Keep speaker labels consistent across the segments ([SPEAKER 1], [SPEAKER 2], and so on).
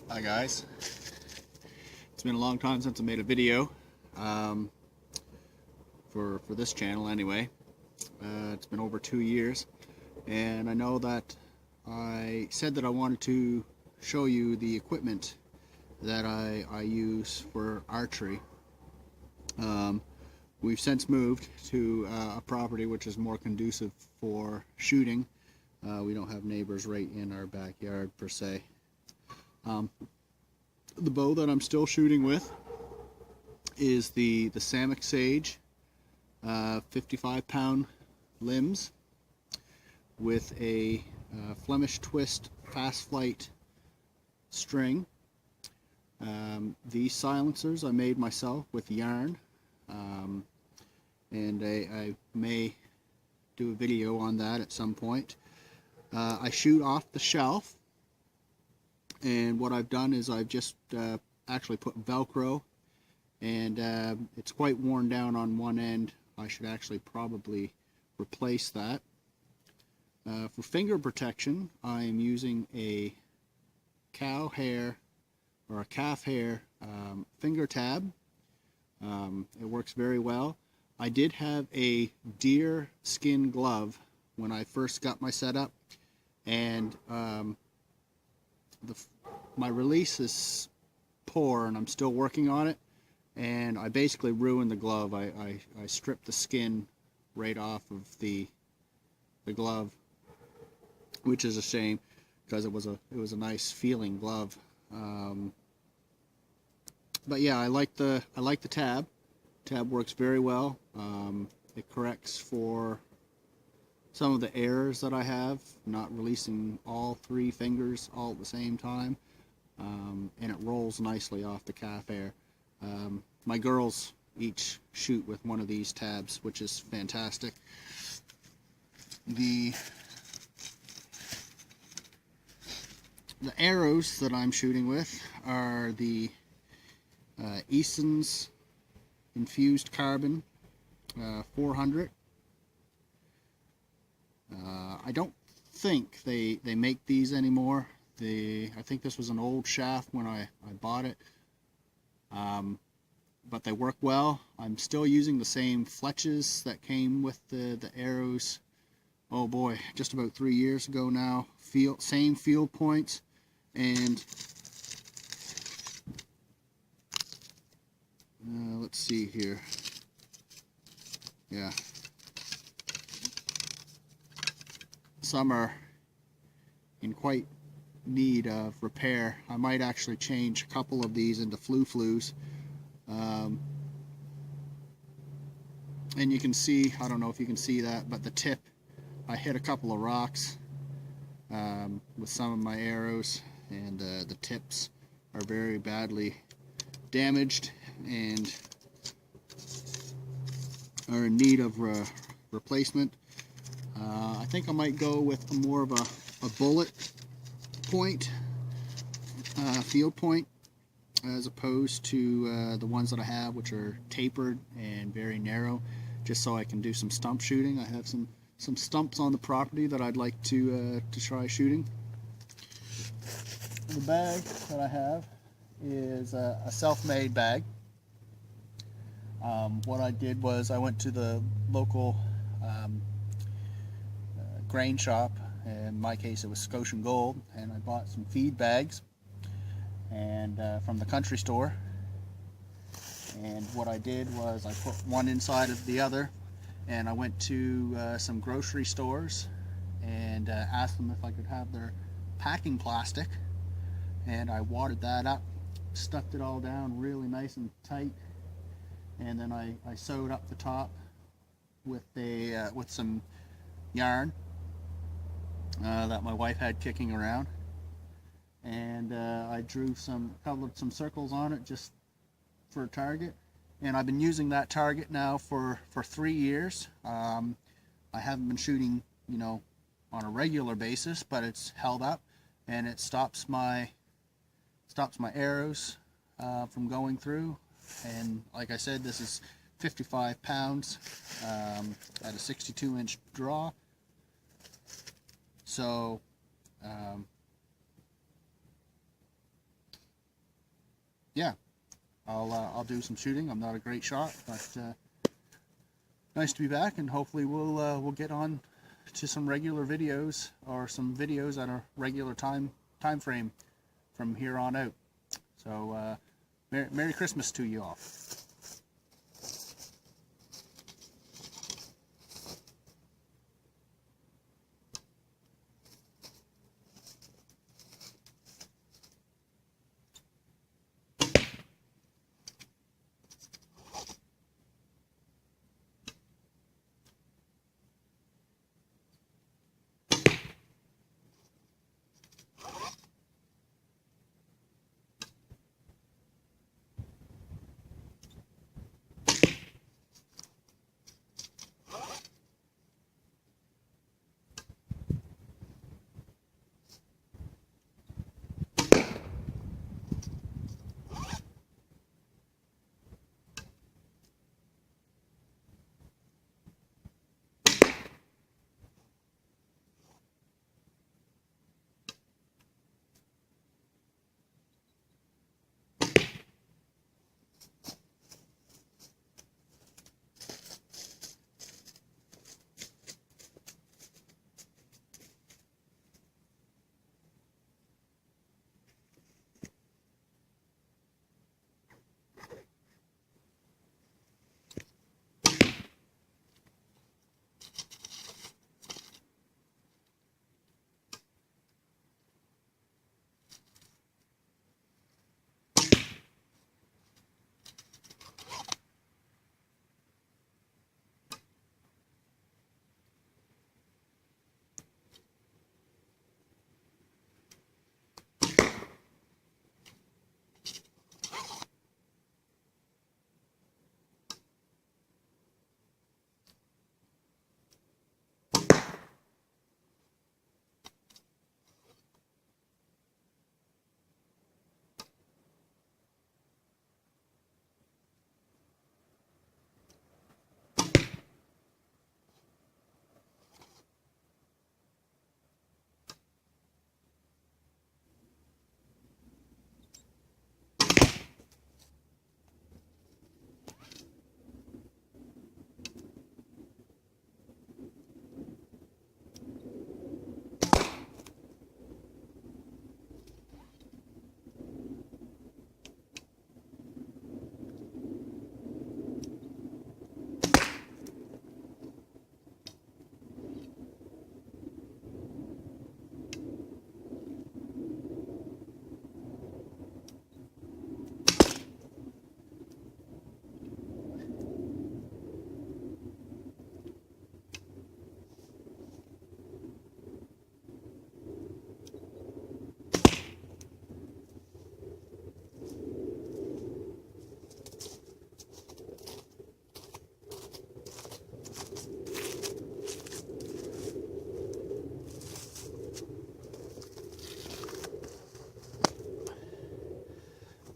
[SPEAKER 1] Hi guys, it's been a long time since I made a video for this channel anyway. It's been over 2 years, and I know that I said that I wanted to show you the equipment that I use for archery. We've since moved to a property which is more conducive for shooting. We don't have neighbors right in our backyard per se. The bow that I'm still shooting with is the Samick Sage 55-pound limbs with a Flemish twist fast flight string. These silencers I made myself with yarn, and I may do a video on that at some point. I shoot off the shelf, and what I've done is I've just actually put Velcro, and it's quite worn down on one end. I should actually probably replace that. For finger protection, I am using a cow hair or a calf hair finger tab. It works very well. I did have a deer skin glove when I first got my setup, and my release is poor, and I'm still working on it, and I basically ruined the glove. I stripped the skin right off of the glove, which is a shame because it was a nice feeling glove. But yeah, I like the tab. Tab works very well. It corrects for some of the errors that I have, not releasing all three fingers all at the same time, and it rolls nicely off the calf hair. My girls each shoot with one of these tabs, which is fantastic. The arrows that I'm shooting with are the Eason's Infused Carbon 400. I don't think they make these anymore. I think this was an old shaft when I bought it, but they work well. I'm still using the same fletches that came with the arrows, oh boy, just about 3 years ago now. Same field points, and let's see here. Yeah, some are in quite need of repair. I might actually change a couple of these into flu-flus. And you can see, I don't know if you can see that, but the tip, I hit a couple of rocks with some of my arrows, and the tips are very badly damaged and are in need of replacement. I think I might go with more of a bullet point, field point, as opposed to the ones that I have, which are tapered and very narrow, just so I can do some stump shooting. I have some stumps on the property that I'd like to try shooting. The bag that I have is a self-made bag. What I did was I went to the local grain shop. In my case, it was Scotian Gold, and I bought some feed bags and from the country store. And what I did was I put one inside of the other, and I went to some grocery stores and asked them if I could have their packing plastic, and I wadded that up, stuck it all down really nice and tight, and then I sewed up the top with some yarn that my wife had kicking around, and I drew colored some circles on it just for a target, and I've been using that target now for 3 years. I haven't been shooting, on a regular basis, but it's held up, and it stops my arrows from going through. And like I said, this is 55 pounds at a 62-inch draw. So yeah, I'll do some shooting. I'm not a great shot, but nice to be back, and hopefully we'll get on to some regular videos, or some videos at a regular time frame from here on out. So Merry Christmas to you all.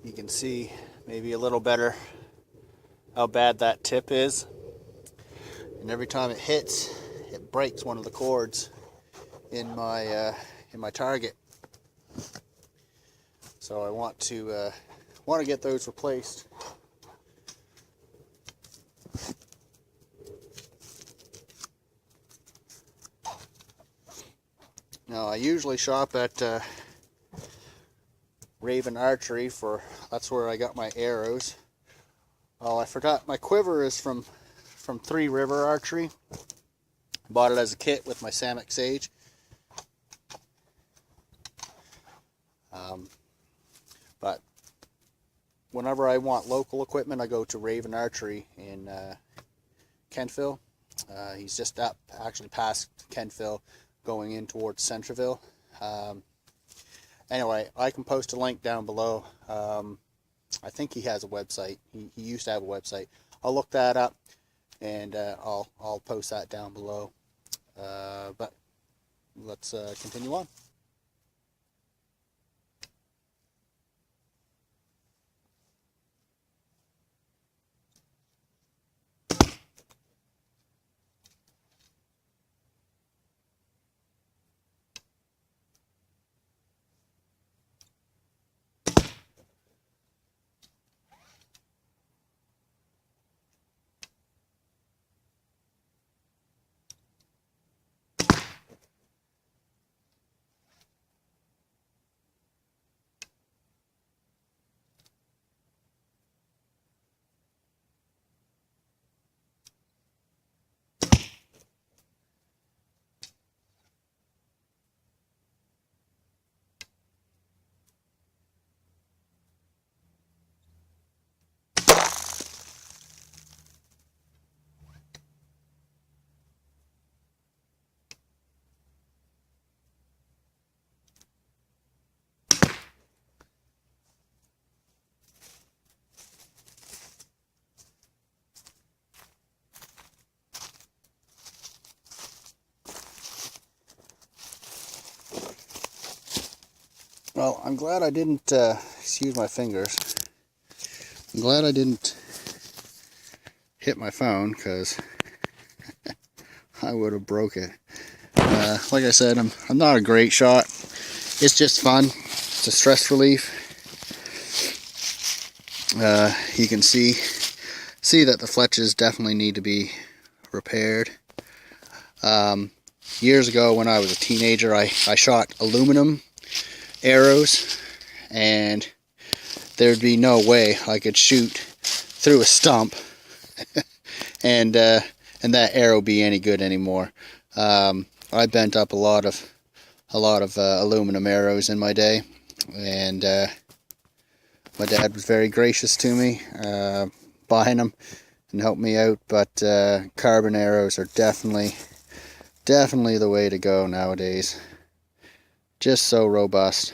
[SPEAKER 1] You can see maybe a little better how bad that tip is, and every time it hits, it breaks one of the cords in my target. So I want to get those replaced. Now I usually shop at Raven Archery, that's where I got my arrows. Oh, I forgot, my quiver is from Three River Archery. Bought it as a kit with my Samick Sage. But whenever I want local equipment, I go to Raven Archery in Kentville. He's just up, actually past Kentville, going in towards Centreville. Anyway, I can post a link down below. I think he has a website. He used to have a website. I'll look that up, and I'll post that down below. But let's continue on. Well, I'm glad I didn't, excuse my fingers, I'm glad I didn't hit my phone, because I would have broke it. Like I said, I'm not a great shot. It's just fun. It's a stress relief. You can see that the fletches definitely need to be repaired. Years ago when I was a teenager, I shot aluminum arrows, and there'd be no way I could shoot through a stump and that arrow be any good anymore. I bent up a lot of aluminum arrows in my day, and my dad was very gracious to me, buying them and helped me out. But carbon arrows are definitely the way to go nowadays. Just so robust.